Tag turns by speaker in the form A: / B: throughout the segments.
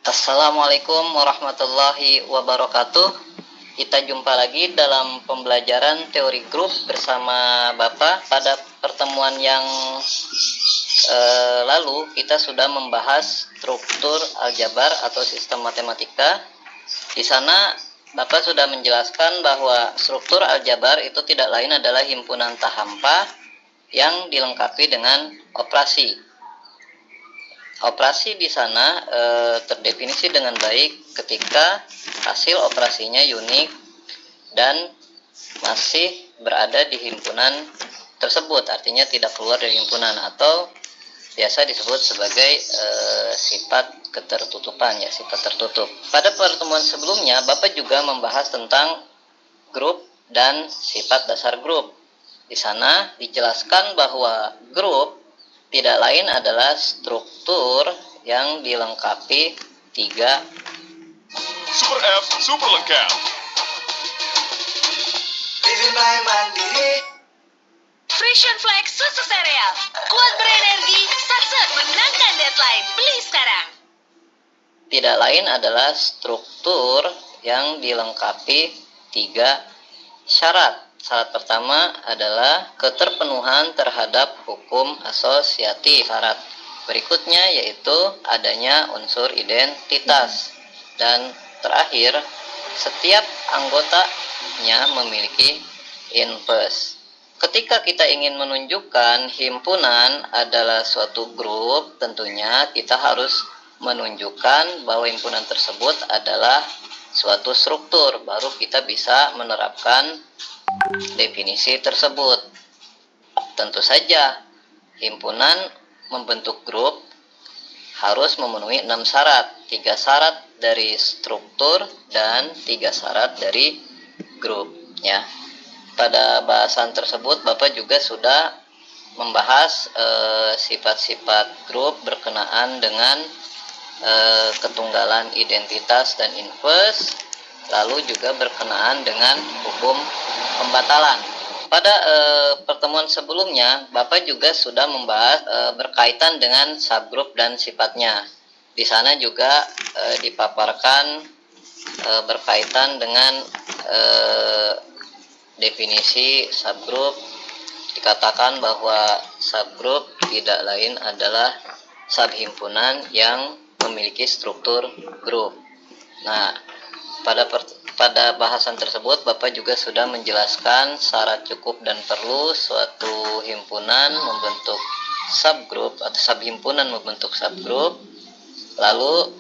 A: Assalamualaikum warahmatullahi wabarakatuh. Kita jumpa lagi dalam pembelajaran teori grup bersama Bapak. Pada pertemuan yang lalu kita sudah membahas struktur aljabar atau sistem matematika. Di sana Bapak sudah menjelaskan bahwa struktur aljabar itu tidak lain adalah himpunan tak hampa yang dilengkapi dengan operasi. Operasi di sana terdefinisi dengan baik ketika hasil operasinya unik dan masih berada di himpunan tersebut, artinya tidak keluar dari himpunan atau biasa disebut sebagai sifat ketertutupan, ya, sifat tertutup. Pada pertemuan sebelumnya Bapak juga membahas tentang grup dan sifat dasar grup. Di sana dijelaskan bahwa grup tidak lain adalah struktur yang dilengkapi tiga
B: Super F, super lengkap.
C: Frisian Flex susu sereal, kuat berenergi, satset menangkan deadline. Beli sekarang.
A: tidak lain adalah struktur yang dilengkapi tiga syarat. Syarat pertama adalah keterpenuhan terhadap hukum asosiatif. Syarat berikutnya yaitu adanya unsur identitas. Dan terakhir, setiap anggotanya memiliki inverse. Ketika kita ingin menunjukkan himpunan adalah suatu grup, tentunya kita harus menunjukkan bahwa himpunan tersebut adalah suatu struktur. Baru kita bisa menerapkan definisi tersebut. Tentu saja himpunan membentuk grup harus memenuhi 6 syarat, 3 syarat dari struktur dan 3 syarat dari grup, ya. Pada bahasan tersebut Bapak juga sudah membahas sifat-sifat grup berkenaan dengan ketunggalan identitas dan inverse, lalu juga berkenaan dengan hukum pembatalan. Pada pertemuan sebelumnya Bapak juga sudah membahas berkaitan dengan subgrup dan sifatnya. Di sana juga dipaparkan berkaitan dengan definisi subgrup. Dikatakan bahwa subgrup tidak lain adalah subhimpunan yang memiliki struktur grup. Nah, pada bahasan tersebut Bapak juga sudah menjelaskan syarat cukup dan perlu suatu himpunan membentuk subgrup atau subhimpunan membentuk subgrup. Lalu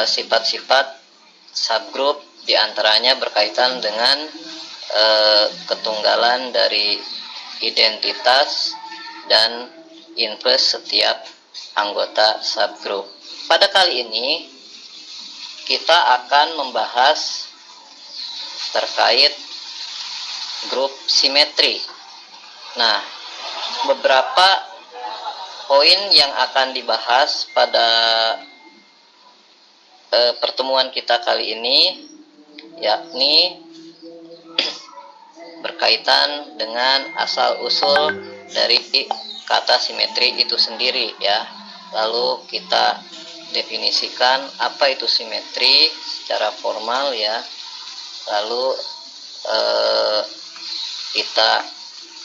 A: sifat-sifat subgrup diantaranya berkaitan dengan ketunggalan dari identitas dan inverse setiap anggota subgrup. Pada kali ini kita akan membahas terkait grup simetri. Nah, beberapa poin yang akan dibahas pada pertemuan kita kali ini yakni berkaitan dengan asal-usul dari kata simetri itu sendiri, ya. Lalu kita definisikan apa itu simetri secara formal, ya. Lalu kita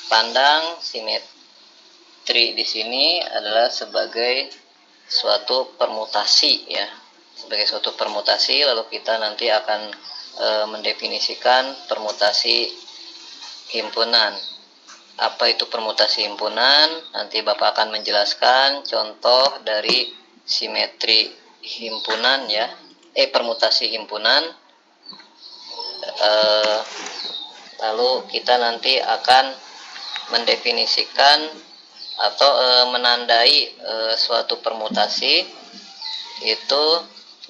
A: pandang simetri di sini adalah sebagai suatu permutasi, ya. Sebagai suatu permutasi, lalu kita nanti akan mendefinisikan permutasi himpunan. Apa itu permutasi himpunan? Nanti Bapak akan menjelaskan contoh dari simetri himpunan, ya. Permutasi himpunan. Lalu kita nanti akan mendefinisikan atau menandai suatu permutasi itu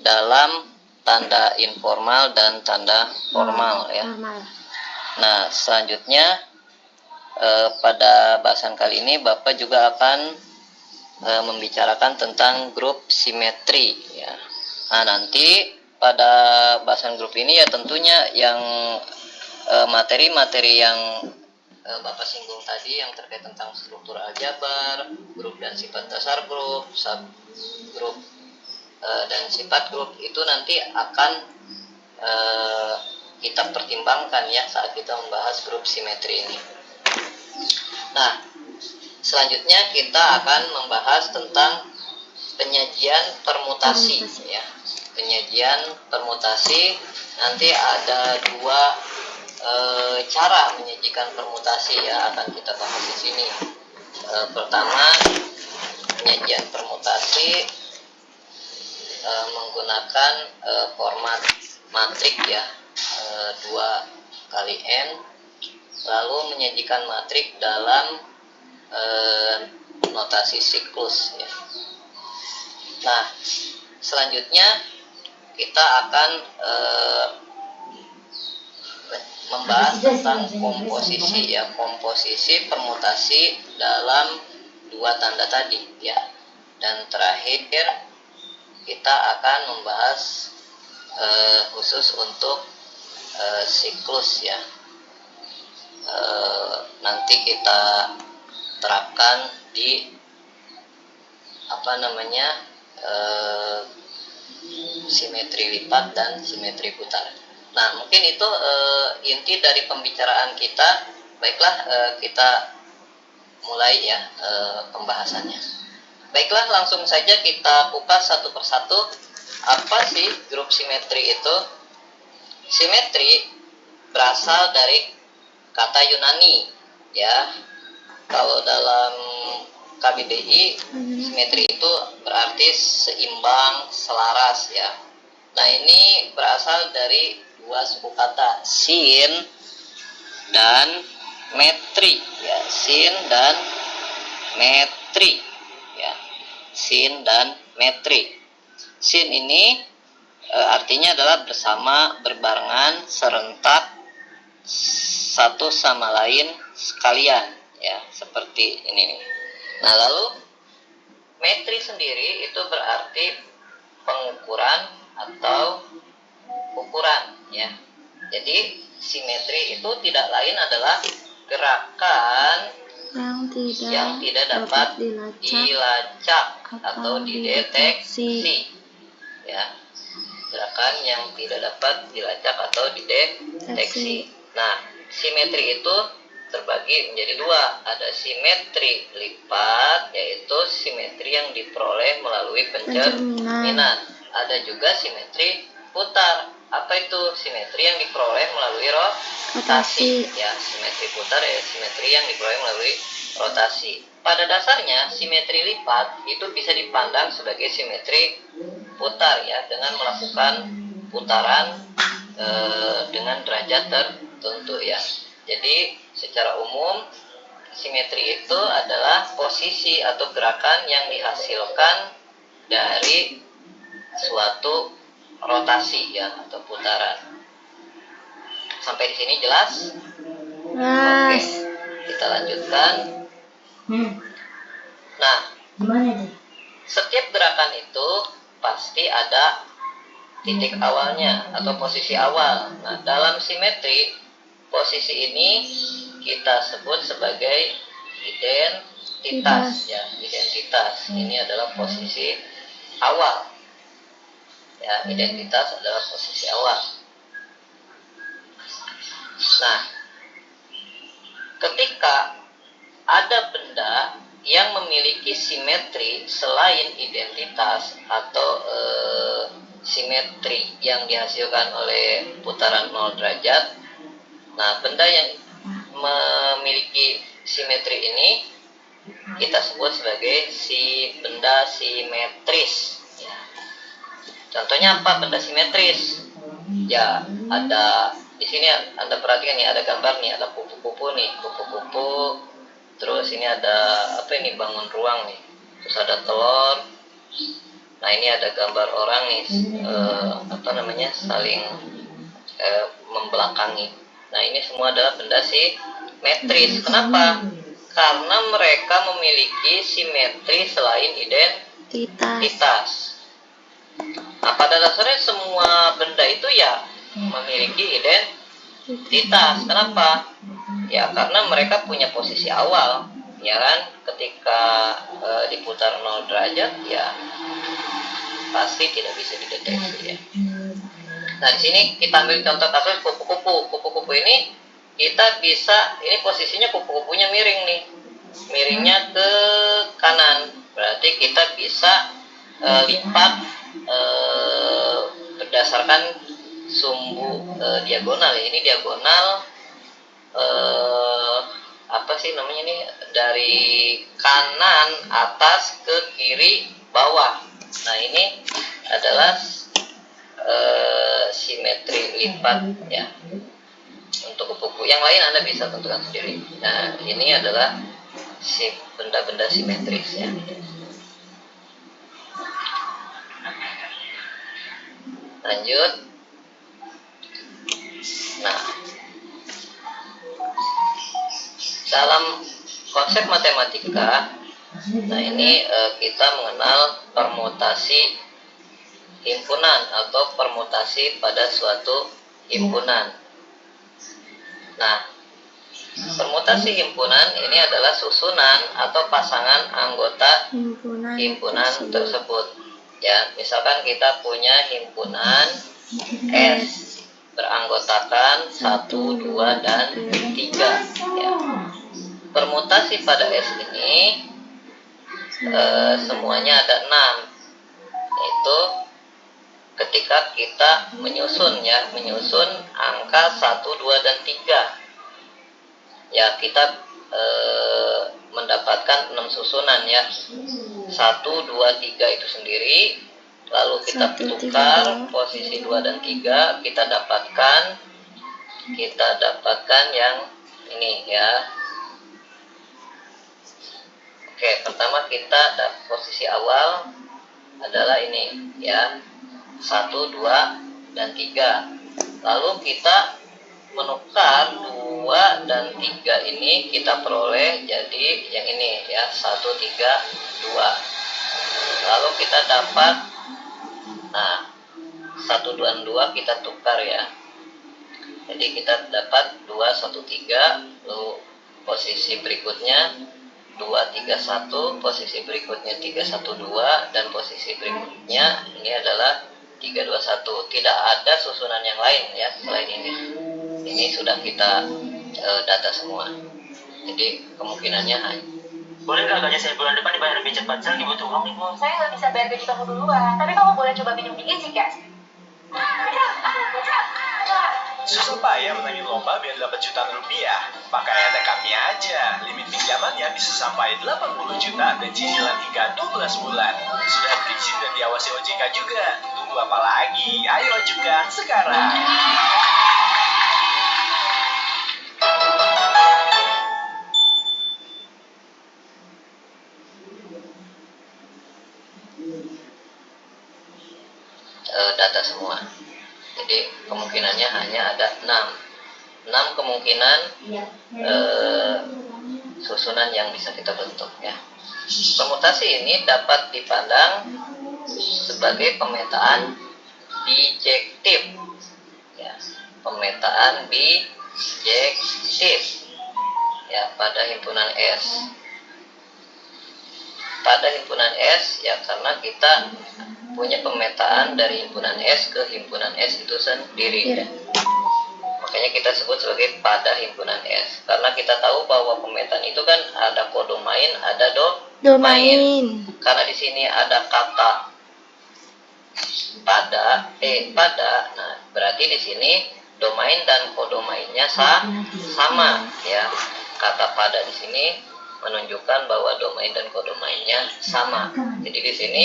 A: dalam tanda informal dan tanda formal, ya. Nah, selanjutnya pada bahasan kali ini Bapak juga akan membicarakan tentang grup simetri, ya. Nah, nanti pada bahasan grup ini ya tentunya yang materi-materi yang Bapak singgung tadi yang terkait tentang struktur aljabar, grup dan sifat dasar grup, subgrup dan dan sifat grup itu nanti akan kita pertimbangkan ya saat kita membahas grup simetri ini. Nah, selanjutnya kita akan membahas tentang penyajian permutasi ya. Penyajian permutasi nanti ada dua cara menyajikan permutasi ya, akan kita bahas di sini. Pertama, penyajian permutasi menggunakan format matrik ya, 2 kali n, lalu menyajikan matrik dalam notasi siklus ya. Nah, selanjutnya kita akan membahas tentang komposisi ya, komposisi permutasi dalam 2 tanda tadi ya. Dan terakhir kita akan membahas khusus untuk siklus ya. Nanti kita terapkan di simetri lipat dan simetri putar. Nah, mungkin itu inti dari pembicaraan kita. Baiklah, kita mulai ya pembahasannya. Baiklah, langsung saja kita kupas satu persatu. Apa sih grup simetri itu? Simetri berasal dari kata Yunani ya. Kalau dalam KBBI, simetri itu berarti seimbang, selaras ya. Nah, ini berasal dari 2 suku kata, sin dan metri ya, sin dan metri ya, sin dan metri. Sin ini artinya adalah bersama, berbarengan, serentak, satu sama lain sekalian ya, seperti ini nih. Nah, lalu metri sendiri itu berarti pengukuran atau ukuran ya. Jadi simetri itu tidak lain adalah gerakan yang tidak dapat dilacak atau dideteksi ya. Gerakan yang tidak dapat dilacak atau dideteksi. Nah, simetri itu terbagi menjadi 2. Ada simetri lipat, yaitu simetri yang diperoleh melalui pencerminan. Ada juga simetri putar. Apa itu? Simetri yang diperoleh melalui rotasi ya. Simetri putar ya simetri yang diperoleh melalui rotasi. Pada dasarnya simetri lipat itu bisa dipandang sebagai simetri putar ya, dengan melakukan putaran dengan derajat tertentu ya. Jadi secara umum simetri itu adalah posisi atau gerakan yang dihasilkan dari suatu rotasi ya atau putaran. Sampai di sini jelas? Oke, kita lanjutkan. Nah, setiap gerakan itu pasti ada titik awalnya atau posisi awal. Nah, dalam simetri, posisi ini kita sebut sebagai identitas ya, identitas. Ini adalah posisi awal. Ya, identitas adalah posisi awal. Nah, ketika ada benda yang memiliki simetri selain identitas atau simetri yang dihasilkan oleh putaran 0 derajat. Nah, benda yang memiliki simetri ini kita sebut sebagai benda simetris ya. Contohnya apa benda simetris? Ya, ada di sini Anda perhatikan nih, ada gambar nih, ada kupu-kupu nih, kupu-kupu. Terus ini ada apa ini, bangun ruang nih. Terus ada telur. Nah, ini ada gambar orang nih, saling membelakangi. Nah, ini semua adalah benda simetris. Kenapa? Karena mereka memiliki simetri selain identitas. Nah, pada dasarnya semua benda itu ya memiliki identitas. Kenapa? Ya, karena mereka punya posisi awal, ya kan? Ketika diputar 0 derajat, ya pasti tidak bisa dideteksi ya. Nah, di sini kita ambil contoh kasus kupu-kupu. Kupu-kupu ini kita bisa, ini posisinya kupu-kupunya miring nih. Miringnya ke kanan. Berarti kita bisa lipat berdasarkan sumbu diagonal ya. Ini diagonal apa sih namanya nih, dari kanan atas ke kiri bawah. Nah, ini adalah simetri lipat ya untuk kupu-kupu. Yang lain Anda bisa tentukan sendiri. Nah, ini adalah si benda-benda simetris ya. Lanjut. Nah, dalam konsep matematika, nah ini kita mengenal permutasi himpunan atau permutasi pada suatu himpunan. Nah, permutasi himpunan ini adalah susunan atau pasangan anggota himpunan tersebut. Ya, misalkan kita punya himpunan S beranggotakan 1, 2, dan 3 ya. Permutasi pada S ini semuanya ada 6. Yaitu ketika kita menyusun angka 1, 2, dan 3. Ya, kita mendapatkan 6 susunan ya. 1, 2, 3 itu sendiri. Lalu kita tukar posisi 2 dan 3, kita dapatkan yang ini ya. Oke, pertama kita posisi awal adalah ini ya. 1, 2, dan 3. Lalu kita menukar 2 dan 3 ini, kita peroleh jadi yang ini ya, 1, 3, 2. Lalu kita dapat, nah 1, 2, dan 2 kita tukar ya. Jadi kita dapat 2, 1, 3. Lalu posisi berikutnya 2, 3, 1. Posisi berikutnya 3, 1, 2. Dan posisi berikutnya ini adalah 3, 2, 1. Tidak ada susunan yang lain ya selain ini. Ini sudah kita data semua. Jadi kemungkinannya hanya.
D: Boleh nggak gaji saya bulan depan dibayar lebih cepat? Saya lagi butuh uang nih, Bos.
C: Saya nggak bisa bayar gaji kamu duluan, tapi kamu boleh coba pinjam di EasyCash.
E: Susah payah menangin lomba biar dapat jutaan rupiah. Pakai ATM kami aja. Limit pinjamannya bisa sampai 80 juta dan cicilan hingga 12 bulan. Sudah berizin dan diawasi OJK juga. Tunggu apa lagi? Ayo ajukan sekarang.
A: Data semua. Jadi kemungkinannya hanya ada 6 kemungkinan susunan yang bisa kita bentuk ya. Permutasi ini dapat dipandang sebagai pemetaan bijektif ya. Pemetaan bijektif ya pada himpunan S. Pada himpunan S ya, karena kita punya pemetaan dari himpunan S ke himpunan S itu sendiri. Makanya kita sebut sebagai pada himpunan S. Karena kita tahu bahwa pemetaan itu kan ada kodomain, ada domain. Karena di sini ada kata pada. Nah, berarti di sini domain dan kodomainnya sama ya. Kata pada di sini menunjukkan bahwa domain dan kodomainnya sama. Jadi di sini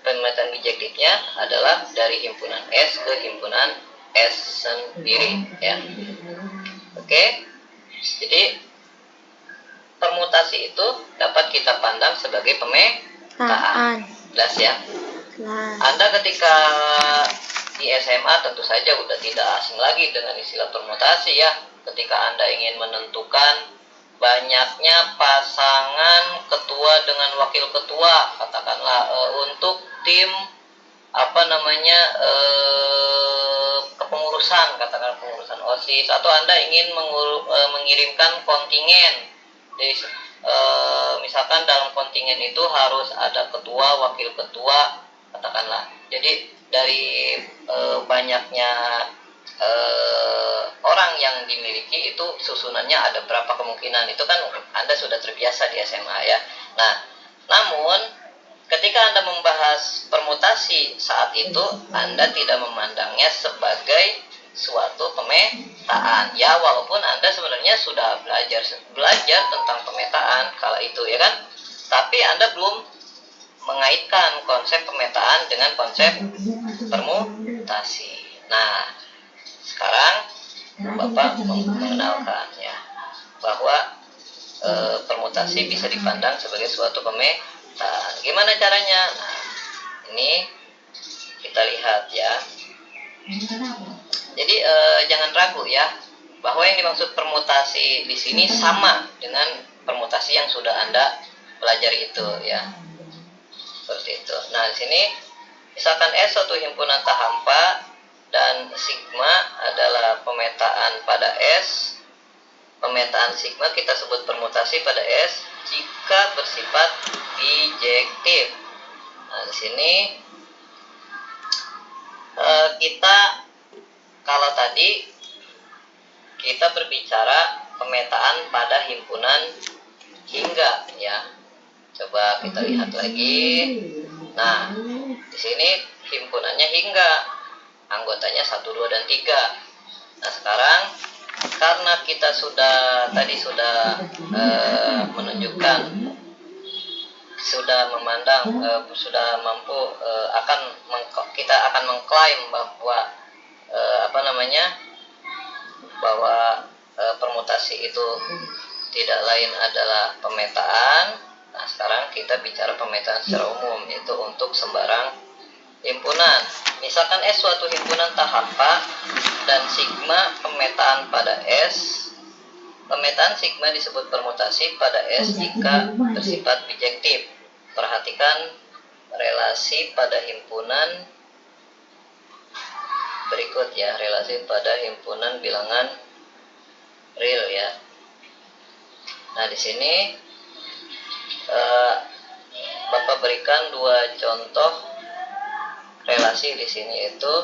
A: pemetaan bijektifnya adalah dari himpunan S ke himpunan S sendiri ya. Oke. Jadi permutasi itu dapat kita pandang sebagai pemetaan. Jelas ya. Anda ketika di SMA tentu saja udah tidak asing lagi dengan istilah permutasi ya. Ketika Anda ingin menentukan banyaknya pasangan ketua dengan wakil ketua, katakanlah untuk tim kepengurusan, katakan pengurusan OSIS, atau Anda ingin mengirimkan kontingen. Jadi misalkan dalam kontingen itu harus ada ketua, wakil ketua, katakanlah. Jadi dari banyaknya orang yang dimiliki itu susunannya ada berapa kemungkinan, itu kan Anda sudah terbiasa di SMA ya. Nah, namun ketika Anda membahas permutasi saat itu, Anda tidak memandangnya sebagai suatu pemetaan ya, walaupun Anda sebenarnya sudah belajar tentang pemetaan kala itu ya kan, tapi Anda belum mengaitkan konsep pemetaan dengan konsep permutasi. Nah, sekarang Bapak mengenalkan ya bahwa permutasi bisa dipandang sebagai suatu pemetaan. Gimana caranya? Nah, ini kita lihat ya. Jadi jangan ragu ya bahwa yang dimaksud permutasi di sini sama dengan permutasi yang sudah Anda pelajari itu ya. Seperti itu. Nah, di sini misalkan S suatu himpunan tak hampa dan sigma adalah pemetaan pada S. Pemetaan sigma kita sebut permutasi pada S jika bersifat bijektif. Nah, di sini kita kalau tadi kita berbicara pemetaan pada himpunan hingga ya. Coba kita lihat lagi. Nah, di sini himpunannya hingga, anggotanya 1, 2, dan 3. Nah, sekarang karena kita sudah menunjukkan, sudah memandang, sudah mampu kita akan mengklaim bahwa bahwa permutasi itu tidak lain adalah pemetaan. Nah, sekarang kita bicara pemetaan secara umum, yaitu untuk sembarang himpunan. Misalkan S suatu himpunan tak hampa dan sigma pemetaan pada S. Pemetaan sigma disebut permutasi pada S jika bersifat bijektif. Perhatikan relasi pada himpunan berikut ya, relasi pada himpunan bilangan real ya. Nah, di sini Bapak berikan 2 contoh relasi di sini, yaitu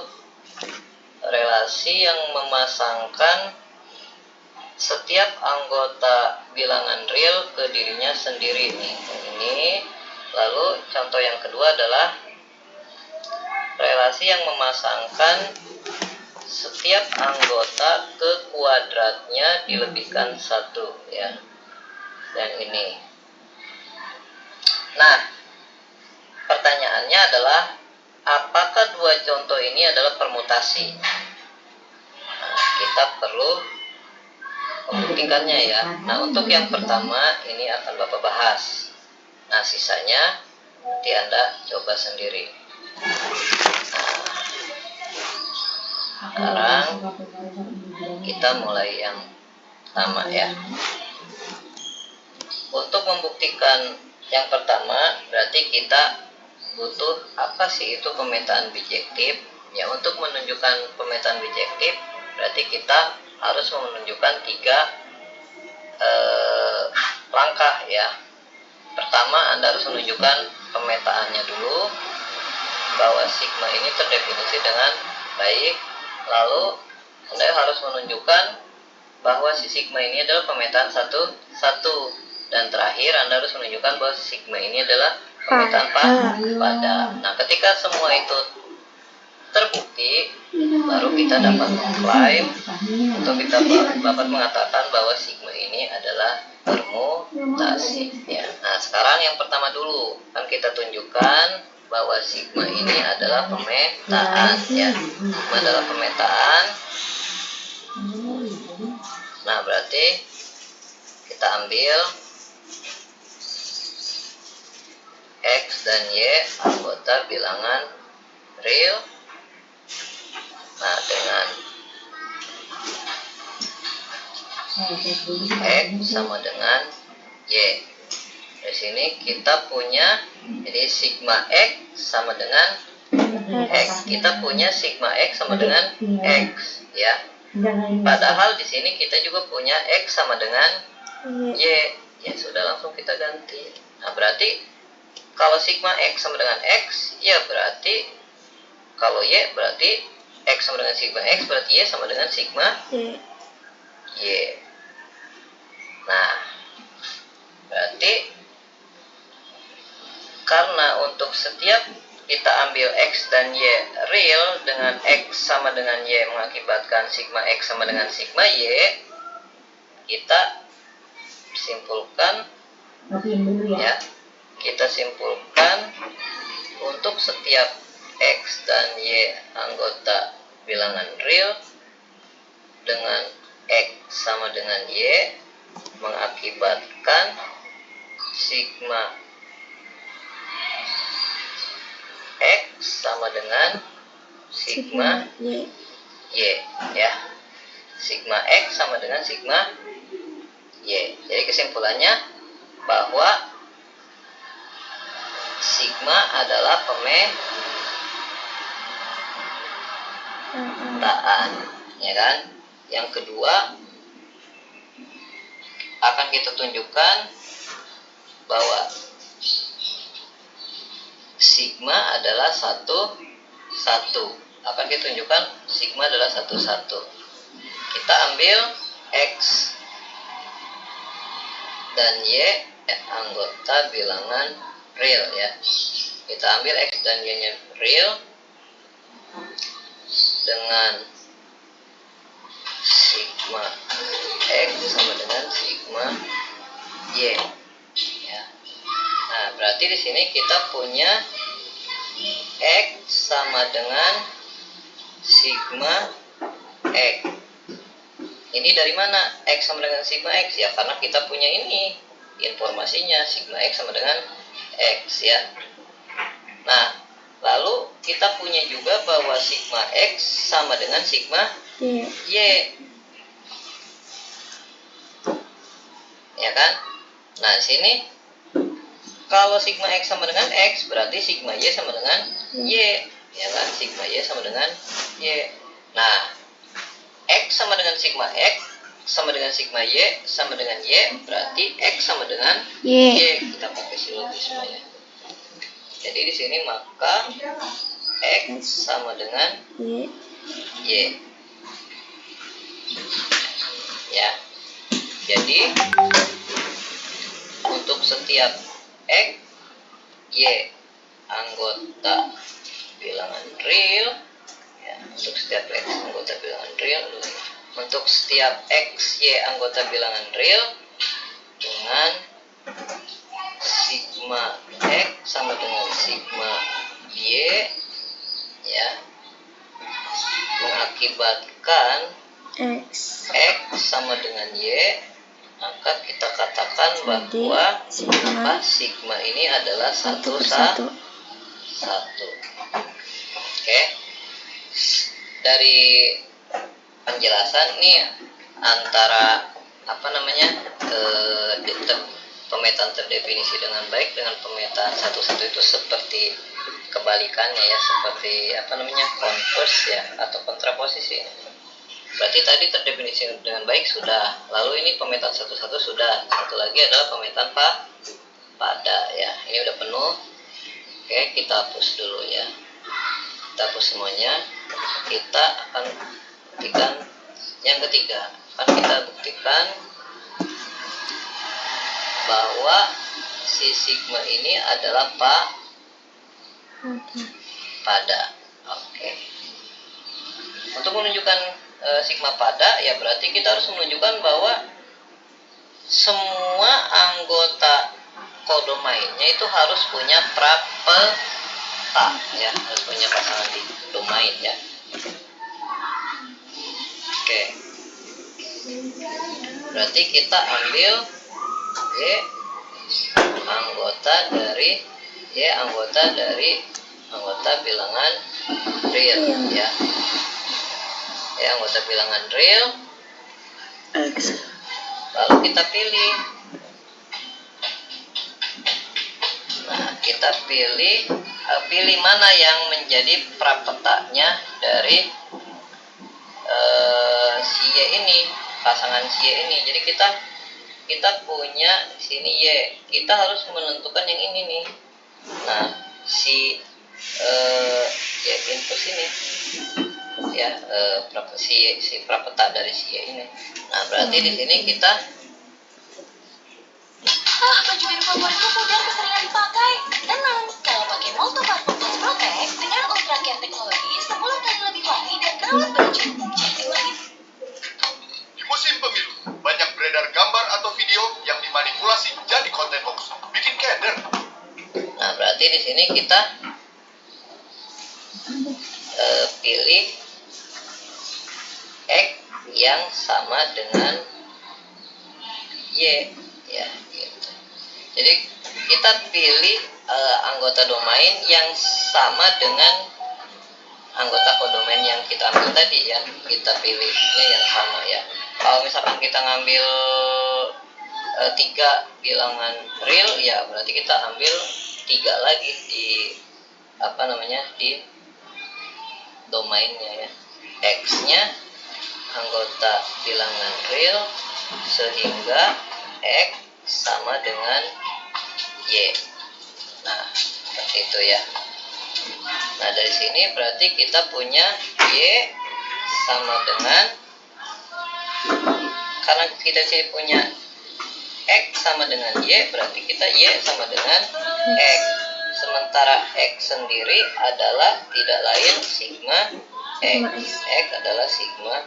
A: relasi yang memasangkan setiap anggota bilangan real ke dirinya sendiri nih. Ini. Lalu contoh yang kedua adalah relasi yang memasangkan setiap anggota ke kuadratnya dilebihkan 1 ya. Dan ini. Nah, pertanyaannya adalah apakah 2 contoh ini adalah permutasi? Nah, kita perlu membuktikannya ya. Nah, untuk yang pertama ini akan Bapak bahas. Nah, sisanya nanti Anda coba sendiri. Nah, sekarang kita mulai yang pertama ya. Untuk membuktikan yang pertama, berarti kita butuh apa sih itu pemetaan bijektif? Ya, untuk menunjukkan pemetaan bijektif, berarti kita harus menunjukkan 3 langkah ya. Pertama, Anda harus menunjukkan pemetaannya dulu, bahwa sigma ini terdefinisi dengan baik. Lalu Anda harus menunjukkan bahwa si sigma ini adalah pemetaan satu. Dan terakhir Anda harus menunjukkan bahwa sigma ini adalah pemetaan pada. Nah, ketika semua itu terbukti, baru kita dapat mengklaim atau kita dapat mengatakan bahwa sigma ini adalah permutasi ya. Nah, sekarang yang pertama dulu kan kita tunjukkan bahwa sigma ini adalah pemetaan ya. Sigma adalah pemetaan. Nah, berarti kita ambil X dan Y anggota bilangan real. Nah, dengan X sama dengan Y. Di sini kita punya, jadi sigma X sama dengan X. Kita punya sigma X sama dengan X ya. Padahal di sini kita juga punya X sama dengan Y. Ya sudah, langsung kita ganti. Nah, berarti kalau sigma X sama dengan X, ya berarti kalau Y berarti X sama dengan sigma X, berarti Y sama dengan sigma Y. Nah, berarti karena untuk setiap kita ambil X dan Y real dengan X sama dengan Y mengakibatkan sigma X sama dengan sigma Y, kita simpulkan ya, kita simpulkan untuk setiap X dan Y anggota bilangan real dengan X sama dengan Y mengakibatkan sigma X sama dengan sigma Y ya. Sigma X sama dengan sigma Y. Jadi kesimpulannya bahwa sigma adalah pemetaan, ya kan? Yang kedua akan kita tunjukkan bahwa sigma adalah satu. Akan kita tunjukkan sigma adalah satu. Kita ambil X dan Y anggota bilangan real ya. Kita ambil X dan Y nya real dengan sigma X sama dengan sigma Y ya. Nah, berarti di sini kita punya X sama dengan sigma X. Ini dari mana X sama dengan sigma X? Ya karena kita punya ini informasinya, sigma X sama dengan X ya. Nah, lalu kita punya juga bahwa sigma X sama dengan sigma Y. Ya kan? Nah, sini kalau sigma X sama dengan X berarti sigma Y sama dengan Y. Ya kan? Sigma Y sama dengan Y. Nah, X sama dengan sigma X sama dengan sigma Y sama dengan Y berarti X sama dengan Y. Kita pakai silogisme ya. Jadi di sini maka X sama dengan Y. Ya. Jadi untuk setiap X, Y anggota bilangan real ya, untuk setiap X anggota bilangan real, untuk setiap X, Y anggota bilangan real dengan sigma X sama dengan sigma Y ya, mengakibatkan X sama dengan Y, maka kita katakan bahwa sigma ini adalah satu. Oke. Dari penjelasan nih antara pemetaan terdefinisi dengan baik dengan pemetaan satu-satu itu seperti kebalikannya ya, seperti konverse ya atau kontraposisi. Berarti tadi terdefinisi dengan baik sudah, lalu ini pemetaan satu-satu sudah, satu lagi adalah pemetaan pada ya. Ini udah penuh. Oke, kita hapus dulu ya. Kita hapus semuanya. Kita akan buktikan yang ketiga. Akan kita buktikan bahwa si sigma ini adalah pada. Oke. Untuk menunjukkan sigma pada ya berarti kita harus menunjukkan bahwa semua anggota kodomainnya itu harus punya prapeta ya, harus punya pasangan di domain ya. Oke. Berarti kita ambil Y anggota dari anggota bilangan real ya. Anggota bilangan real X. Lalu kita pilih. Nah, kita pilih mana yang menjadi prapetanya dari si Y ini, pasangan si Y ini. Jadi kita punya di sini Y. Kita harus menentukan yang ini nih. Nah, si Y input ini ya, si prapeta dari si Y ini. Nah, berarti di sini kita
C: Baju biru favoritku pudar keseringan dipakai. Tenang, kalau pakai Multipart Plus Protect dengan Ultra Care teknologi 10 kali lebih wangi dan rawat baju. Jadi wangi.
B: Di musim pemilu, banyak beredar gambar atau video yang dimanipulasi jadi konten hoax. Bikin keder.
A: Nah, berarti di sini kita pilih X yang sama dengan Y ya gitu. Jadi kita pilih anggota domain yang sama dengan anggota kodomain yang kita ambil tadi ya. Kita pilihnya yang sama ya. Kalau misalkan kita ngambil 3 bilangan real ya, berarti kita ambil 3 lagi di di domainnya ya. X-nya anggota bilangan real sehingga X sama dengan Y. Nah, seperti itu ya. Nah, dari sini berarti kita punya Y sama dengan, karena kita sini punya X sama dengan Y, berarti kita Y sama dengan X. Sementara X sendiri adalah tidak lain sigma X. X adalah sigma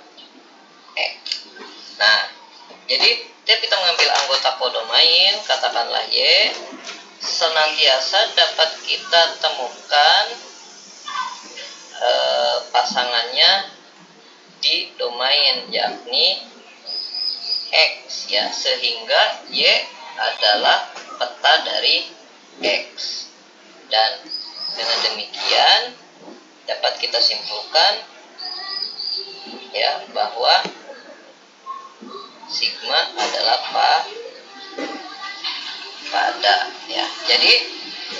A: X. Nah, jadi setiap kita mengambil anggota kodomain, katakanlah Y, senantiasa dapat kita temukan pasangannya di domain, yakni X ya, sehingga Y adalah peta dari X. Dan dengan demikian dapat kita simpulkan ya bahwa sigma adalah pada ya. Jadi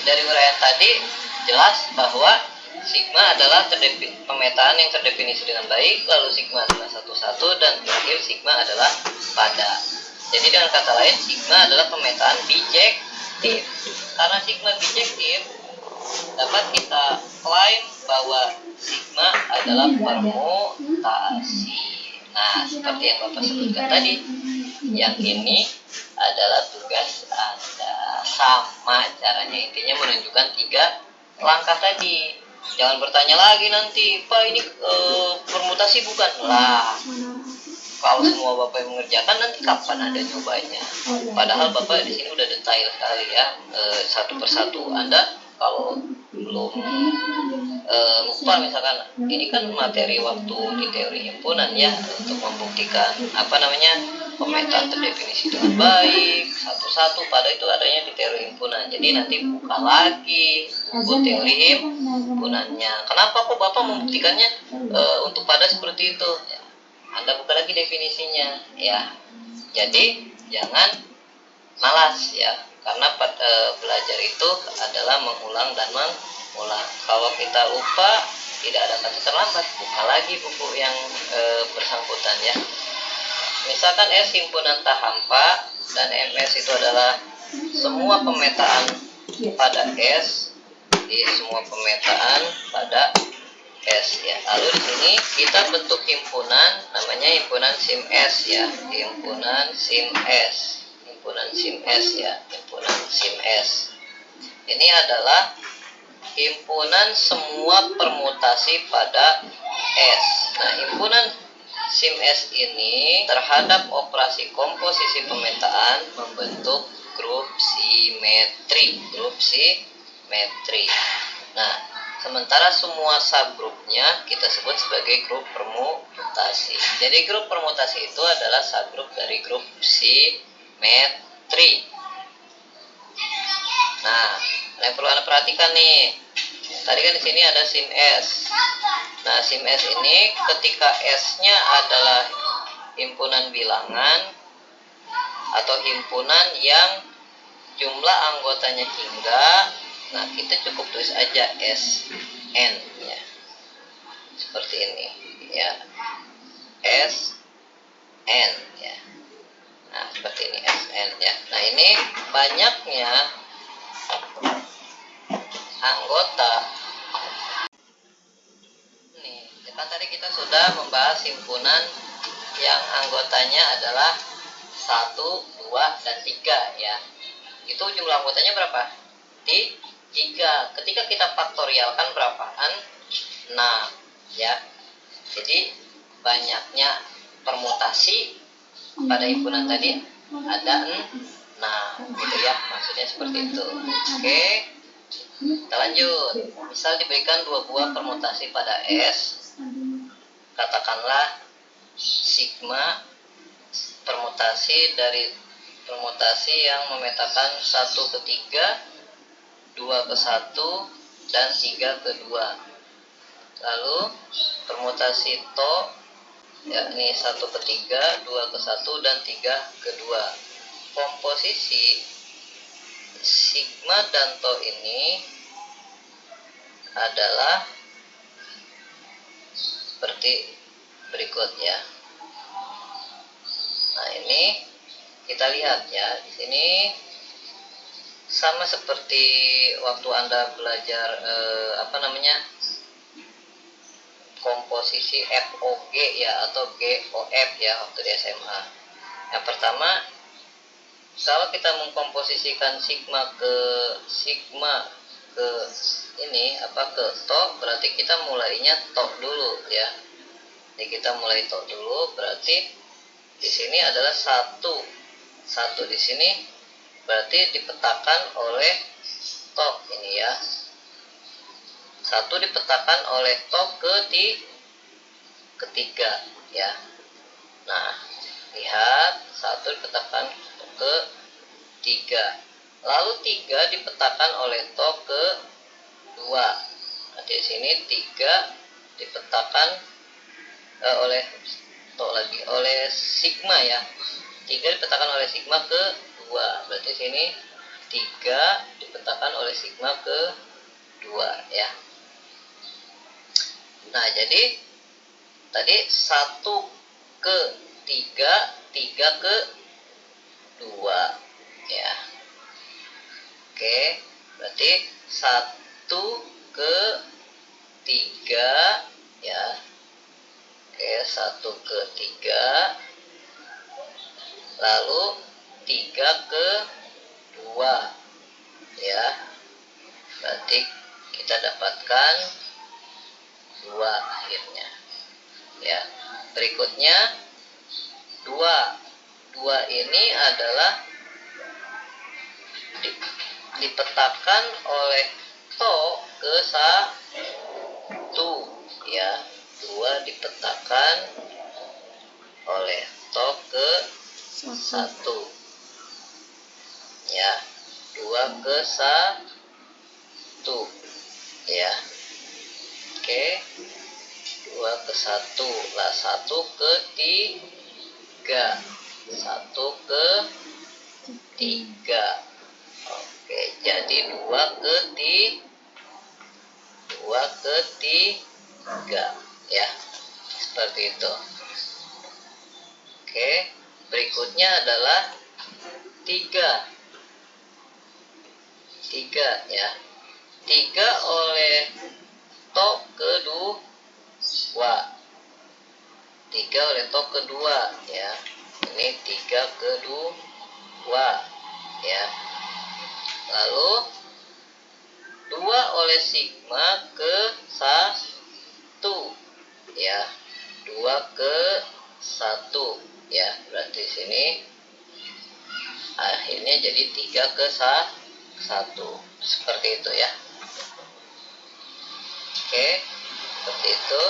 A: dari uraian tadi jelas bahwa sigma adalah pemetaan yang terdefinisi dengan baik, lalu sigma adalah satu-satu, dan terakhir sigma adalah pada. Jadi dengan kata lain, sigma adalah pemetaan bijektif. Karena sigma bijektif, dapat kita klaim bahwa sigma adalah permutasi. Nah, seperti yang Bapak sebutkan tadi, yang ini adalah tugas Anda. Sama caranya, intinya menunjukkan 3 langkah tadi. Jangan bertanya lagi nanti, Pak ini permutasi bukan? Lah, kalau semua Bapak yang mengerjakan, nanti kapan ada nyobanya? Padahal Bapak di sini udah detail sekali ya, satu persatu. Anda kalau belum lupa, misalkan ini kan materi waktu di teori himpunan ya, untuk membuktikan pemetaan terdefinisi dengan baik satu-satu, pada itu adanya di teori himpunan. Jadi nanti buka lagi buku teori himpunannya. Kenapa kok Bapak membuktikannya untuk pada seperti itu ya, Anda buka lagi definisinya ya. Jadi jangan malas ya, karena belajar itu adalah mengulang dan mengulang. Kalau kita lupa, tidak ada kata terlambat, buka lagi buku yang bersangkutan ya. Misalkan S himpunan tahampa dan MS itu adalah semua pemetaan pada S, di semua pemetaan pada S ya. Lalu di sini kita bentuk himpunan, namanya himpunan sim S ya, himpunan sim S, himpunan sim S ya, himpunan sim S. Ini adalah himpunan semua permutasi pada S. Nah, himpunan sim S ini terhadap operasi komposisi pemetaan membentuk grup simetri, Nah, sementara semua subgrupnya kita sebut sebagai grup permutasi. Jadi grup permutasi itu adalah subgrup dari grup simetri. Nah, yang perlu Anda perhatikan nih, tadi kan di sini ada sim S. Nah, sim S ini ketika S-nya adalah himpunan bilangan atau himpunan yang jumlah anggotanya hingga, nah kita cukup tulis aja SN ya, seperti ini ya, SN ya. Nah, seperti ini SN ya. Nah, ini banyaknya anggota. Nih, kan tadi kita sudah membahas himpunan yang anggotanya adalah 1, 2, dan 3 ya. Itu jumlah anggotanya berapa? 3. Ketika kita faktorialkan berapaan? 6 ya. Jadi banyaknya permutasi pada himpunan tadi ada 6 gitu ya, maksudnya seperti itu. Oke, kita lanjut. Misal diberikan 2 buah permutasi pada S, katakanlah sigma permutasi dari permutasi yang memetakan 1 ke 3, 2 ke 1, dan 3 ke 2. Lalu permutasi to yakni 1 ke 3, 2 ke 1, dan 3 ke 2. Komposisi sigma dan to ini adalah seperti berikut ya. Nah, ini kita lihat ya, di sini sama seperti waktu Anda belajar komposisi FOG ya, atau GOF ya waktu di SMA. Yang pertama, kalau kita mengkomposisikan sigma ke ke to, berarti kita mulainya to dulu ya. Jadi kita mulai to dulu, berarti di sini adalah 1 di sini berarti dipetakan oleh to ini ya. 1 dipetakan oleh to ketiga ya. Nah, lihat 1 dipetakan ke 3. Lalu 3 dipetakan oleh to ke 2. Nah, di sini 3 dipetakan oleh sigma ya. 3 dipetakan oleh sigma ke 2. Berarti sini 3 dipetakan oleh sigma ke 2 ya. Nah, jadi tadi 1 ke 3, 3 ke 2 ya. Oke, berarti 1 ke 3 ya. Oke, 1 ke 3, lalu 3 ke 2 ya. Berarti kita dapatkan 2 akhirnya ya. Berikutnya 2 ini adalah dipetakan oleh to ke 1 ya. 2 dipetakan oleh to ke 1 ya. 2 ke 1 ya. Oke, 2 ke 1 lah, 1 ke 3, 1 ke 3. Oke, jadi 2 ke 3 ya, seperti itu. Oke, berikutnya adalah 3 ya. 3 oleh to kedua, 3 oleh to kedua ya. Ini 3 kedua ya. Lalu 2 oleh sigma ke 1 ya. 2 ke 1 ya. Berarti sini akhirnya jadi 3 ke 1. Seperti itu ya. Oke, seperti itu.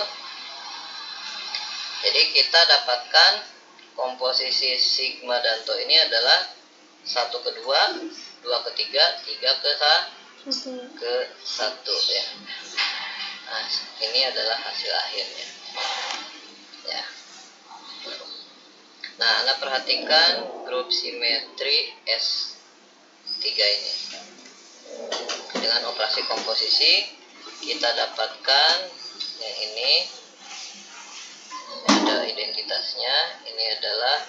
A: Jadi kita dapatkan komposisi sigma dan to ini adalah 1 ke 2, 2 ke 3, 3 ke 1 ya. Nah, ini adalah hasil akhirnya ya. Nah, Anda perhatikan grup simetri S3 ini. Dengan operasi komposisi kita dapatkan yang ini ada identitasnya. Ini adalah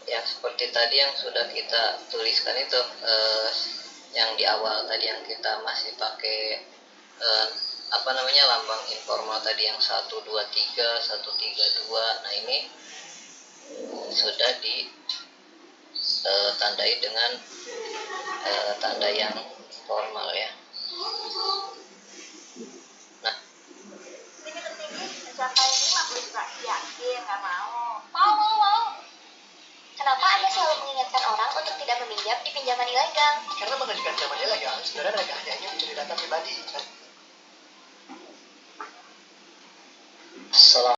A: yang seperti tadi yang sudah kita tuliskan itu, yang di awal tadi yang kita masih pakai lambang informal tadi yang 123, 132. Nah, ini sudah ditandai dengan tanda yang formal ya. Nah,
C: Ini tertinggi mencapai 50 juta. Yakin nggak mau? Mau. Kenapa Anda selalu mengingatkan orang untuk tidak meminjam di pinjaman ilegal?
F: Karena mengajukan pinjaman ilegal, sebenarnya mereka hanya ingin mencuri data pribadi.